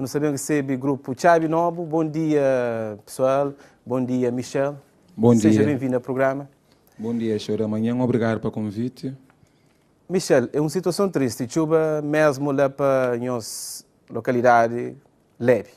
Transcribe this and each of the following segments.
Nós sabemos que recebe o grupo Chabi Nobo. Bom dia, pessoal. Bom dia, Michel. Bom dia. Seja bem-vindo ao programa. Bom dia, Chora Amanhã. Obrigado pelo convite. Michel, é uma situação triste. Chuva mesmo lá para a nossa localidade leve.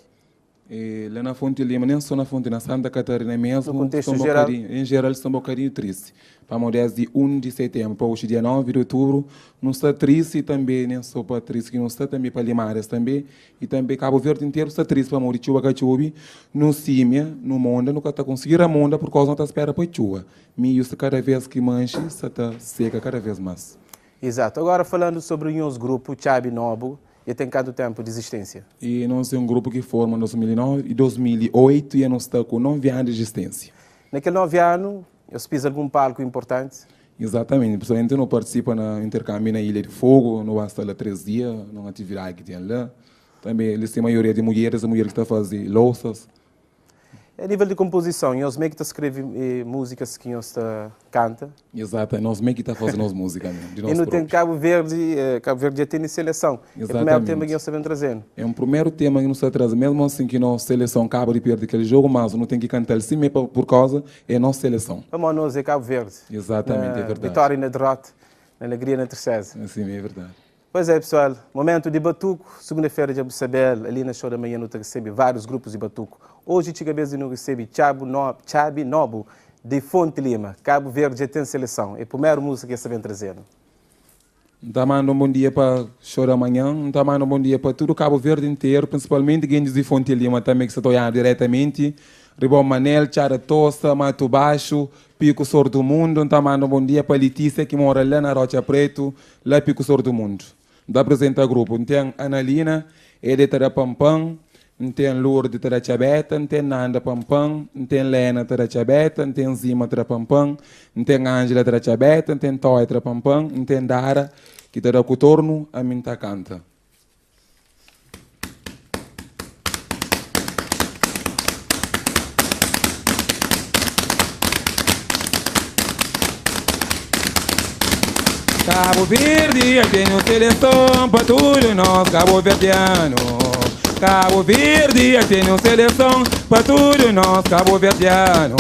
Lá na Fonte Lima, nem só na Fonte, na Santa Catarina mesmo, no contexto geral, em geral, estão um bocadinho tristes. Para desde 1 de setembro para hoje, dia 9 de outubro, não está triste também, nem só para triste, que não está também para Limares também, e também Cabo Verde inteiro está triste para morrer chuva que chove, no Símia, no Monda, nunca está conseguindo a Monda por causa não está espera para chuva. Milho cada vez que manche, está seca cada vez mais. Exato. Agora falando sobre o nosso grupo Chabi Nobo, e tem quanto tempo de existência? E nós é um grupo que forma em 2009 e 2008 e nós está com 9 anos de existência. Naquele 9 anos, eu fiz algum palco importante? Exatamente, pessoalmente não participa no intercâmbio na Ilha de Fogo, não basta lá 3 dias, não atividade que tem lá. Também eles têm a maioria de mulheres, a mulher que está fazendo louças. A nível de composição, nós meio que escreve músicas que nós canta. Exato, nós meio que está fazendo as músicas mesmo, de nós e não próprios. tem Cabo Verde já tem seleção. Exatamente. É o primeiro tema que nós estamos trazendo. É um primeiro tema que nós estamos trazendo, mesmo assim que nossa seleção acaba de perder aquele jogo, mas não tem que cantar assim mesmo por causa é nossa seleção. Vamos nós é Cabo Verde. Exatamente, é verdade. Vitória e na derrota, na alegria na tristeza. Assim, é verdade. Pois é, pessoal, momento de batuco, segunda-feira de Abusabel, ali na Show da Manhã, não recebe vários grupos de batuco. Hoje, chega vez não recebe Chabi Nobo, de Fonte Lima. Cabo Verde já tem seleção. É a primeira música que você vem trazendo. Está mandando um bom dia para Show da Manhã, está mandando um bom dia para todo o Cabo Verde inteiro, principalmente quem de Fonte Lima também, que se está diretamente. Ribão Manel, Chara Tosta, Mato Baixo, Pico Sor do Mundo. Está mandando um bom dia para Letícia, que mora lá na Rocha Preto, lá Pico Sor do Mundo. Da apresenta grupo, tem Analina, é de Tarapampam, tem Lourdes de Tarachabeta, tem Nanda Pampam, tem Lena Tarachabeta, tem Zima Tarapampam, tem Ângela Tarachabeta, tem Toy Tarapampam, tem Dara, que está com o torno, a mim tá canta. Cabo Verde, eu tenho seleção para tudo nós, Cabo Verdeano. Cabo Verde, eu tenho seleção para tudo nós, Cabo Verdeano.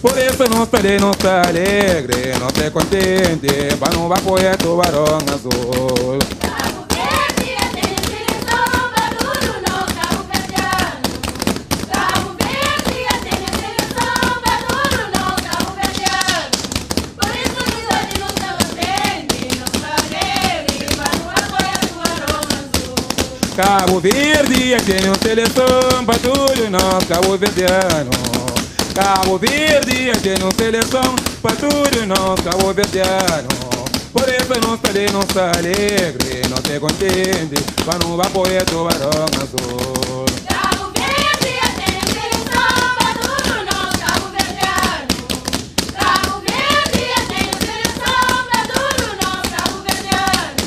Por isso nós está alegre, nós é contente, para não apoiar Tubarão Azul. Cabo Verde, eu tenho seleção para tudo nós, Cabo Verdeano. Cabo Verde, eu tenho seleção para tudo nós, Cabo Verdeano. Por isso nós está contente, nós está alegre, para não apoiar Tubarão Azul. Cabo Verde, eu tenho seleção para tudo nós, Cabo Verdeano. Cabo Verde, eu tenho seleção para tudo nós, Cabo Verdeano. Por isso não está alegre, não está contente, para não apoiar Tubarão Azul. Cabo Verde, eu tenho seleção para tudo nós, Cabo Verdeano. Cabo Verde, eu tenho seleção para tudo nós, Cabo Verdeano.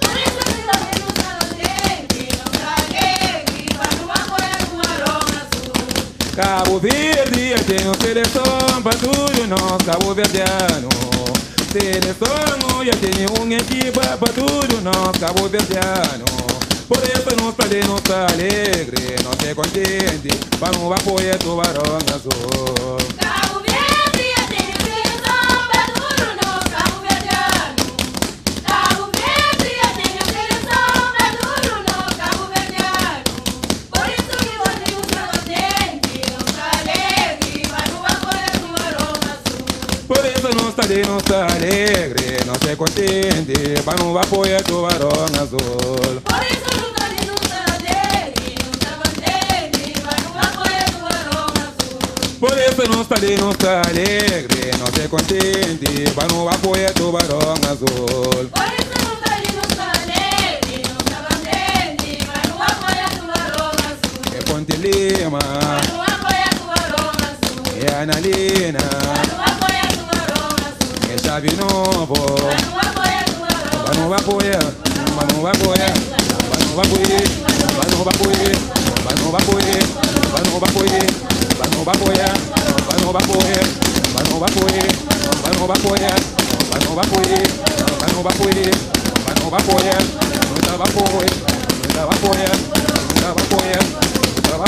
Por isso nós está contente, não está alegre, para não apoiar Tubarão Azul. Cabo Verde, eu tenho seleção para tudo nós, Cabo Verdeano. Seleção, eu tenho uma equipe para tudo nós, Cabo Verdeano. Por isso não está alegre, não está contente, para não apoiar Tubarão Azul. Cabo Verde, eu tenho seleção para tudo nós, Cabo Verdeano. Cabo Verde, eu tenho seleção para tudo nós, Cabo Verdeano. Por isso que você não está contente, não está alegre, para não apoiar Tubarão Azul. Por isso não está alegre, não está contente, para não apoiar Tubarão Azul. Por isso não está alegre, não está contente, para não apoiar Tubarão Azul. Por isso não está alegre, não está contente, para não apoiar Tubarão Azul. Por isso não está alegre, não está contente, para não apoiar Tubarão Azul. É Fonte Lima, Para não apoiar Tubarão Azul. é Analina, Para não apoiar Tubarão Azul. é Chabi Nobo, Para não apoiar Tubarão para não apoiar, para não apoiar, para não apoiar, para não apoiar, para não apoiar, para não apoiar, para não apoiar, para não apoiar, para não apoiar, para não apoiar, para não apoiar, para não apoiar, para não apoiar, não estava apoiar, não estava apoiar, não estava apoiar.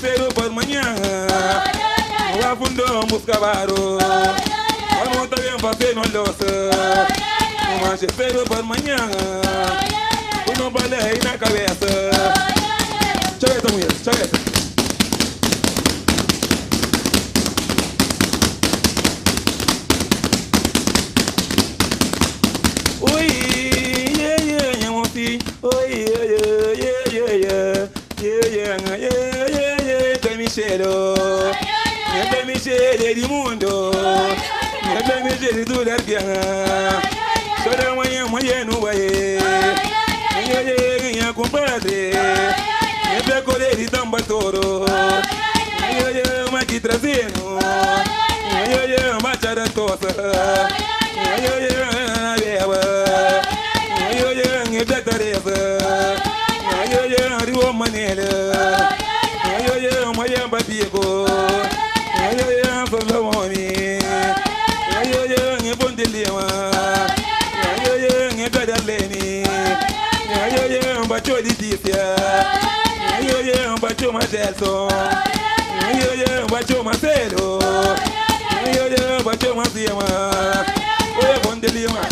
Cedo por manhã, o afundão busca barro, vamos também fazer no doce, mas cedo por manhã, o não vale aí na cabeça. Chega mulher, chega. Oi, yeah, meu filho, oi, yeah. Mi cheiro de mundo, mi cheiro do larga. Chora amanhã no vai. Minha compadre, minha pecore de tambatoro. Minha maqui trazendo, minha machada tosa. Minha beba, minha betareza. Minha rio manela. Minha babigo. Minha solomoni. Minha bondelima. Minha gadaleni. Minha bacho de tícia. Minha bacho macelso. Minha bacho macelo. Minha bacho macima. Oye bondelima.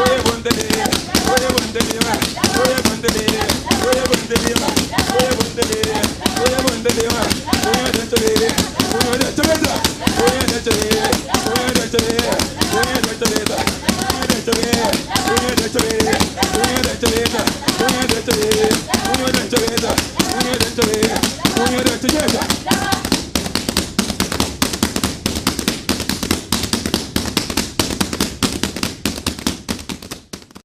Oye bondelima. Oye bondelima. Oye bondelima. Oye bondelima. Oye bondelima. Oye bondelima. Oye bondelima. Oye